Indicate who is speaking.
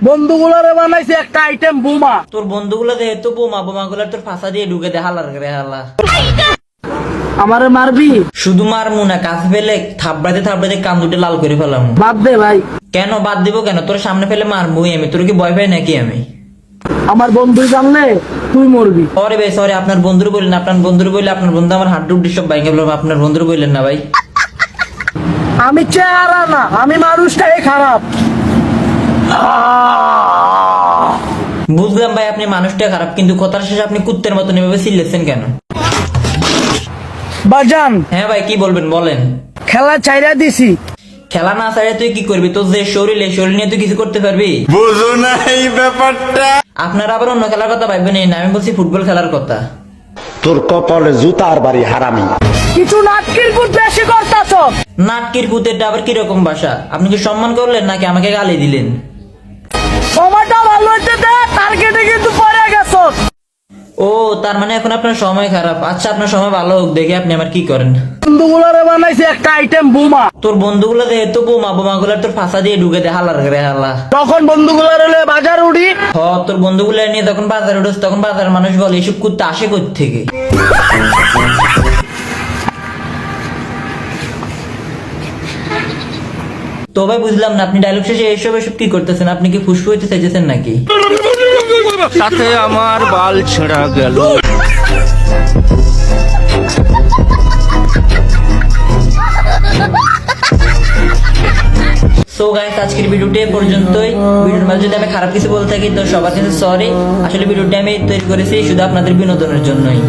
Speaker 1: বন্ধুগুলারে বানাইছে একটা আইটেম বোমা।
Speaker 2: তোর বন্ধুগুলো যেহেতু বোমা, বোমাগুলো তোর ফাঁসা দিয়ে ঢুকে দে হালার করে হালা।
Speaker 1: আমারে মারবি?
Speaker 2: শুধু মারমু না, কাছে ফেলে থাবড়াতে থাবড়াতে কান দুটো লাল করে ফেলাম।
Speaker 1: বাদ দে ভাই।
Speaker 2: কেন বাদ দিব কেন? তোর সামনে ফেলে মারবই আমি। তোর কি ভয় পাই নাকি আমি?
Speaker 1: আমার বন্ধু জানলে তুই মরবি।
Speaker 2: সরি ভাই সরি, আপনার বন্ধুর বললেন, আপনার বন্ধুর বললে আপনার বন্ধু আমার হাত ডুবডি সব ভাঙে ফেলবে। আপনার বন্ধুর বললেন না ভাই।
Speaker 1: আমি চেহারা না, আমি মানুষটাই খারাপ।
Speaker 2: বুঝলাম ভাই আপনি মানুষটা খারাপ, কিন্তু কথার শেষে আপনি কুত্তের মতন এভাবে চিল্লেছেন কেন?
Speaker 1: বাজান।
Speaker 2: হ্যাঁ ভাই কি বলবেন বলেন।
Speaker 1: খেলা চাইরা দিছি।
Speaker 2: খেলা না ছাড়ে তুই কি করবি? তোর যে শরীর, এই শরীর নিয়ে তুই কিছু করতে পারবি?
Speaker 3: বুঝো না এই ব্যাপারটা।
Speaker 2: আপনারা আবার অন্য খেলার কথা ভাববেন না, আমি বলছি ফুটবল খেলার কথা।
Speaker 3: তোর কপালে জুতার বাড়ি হারামি।
Speaker 1: কিছু নাটকির কুট বেশি করতাছ।
Speaker 2: নাটকির পুতেরটা আবার কিরকম ভাষা? আপনি কি সম্মান করলেন নাকি আমাকে গালি দিলেন?
Speaker 1: সময়টা ভালো হইতে দে, টার্গেটে কিন্তু পড়ে গেছ।
Speaker 2: ও তার মানে এখন আপনার সময় খারাপ। আচ্ছা আপনার সময় ভালো হোক, দেখে আপনি আমার কি করেন।
Speaker 1: বন্ধুগুলারে বানাইছে একটা আইটেম বোমা।
Speaker 2: তোর বন্ধুগুলো যেহেতু বোমা, বোমাগুলো তোর ফাঁসা দিয়ে ঢুকে দে হালার করে হালা।
Speaker 1: তখন বন্ধুগুলার হলে বাজার উড়ি।
Speaker 2: হ তোর বন্ধুগুলো নিয়ে তখন বাজারে উঠোস, তখন বাজারের মানুষ বলে এসব কুত্তা আসে কোত্থেকে। তো ভাই বুঝলাম না, আপনি ডায়লগ শেষে এসব এসব কি করতেছেন? আপনি কি ফুসফু হইতে চাইছেন নাকি?
Speaker 4: সাথে আমার বাল ছেঁড়া গেল।
Speaker 2: সো গাইস আজকের ভিডিওটি এ পর্যন্তই। ভিডিওর মাঝে যদি আমি খারাপ কিছু বলে থাকি তো সবার কাছে সরি। আসলে ভিডিওটি আমি তৈরি করেছি শুধু আপনাদের বিনোদনের জন্যই।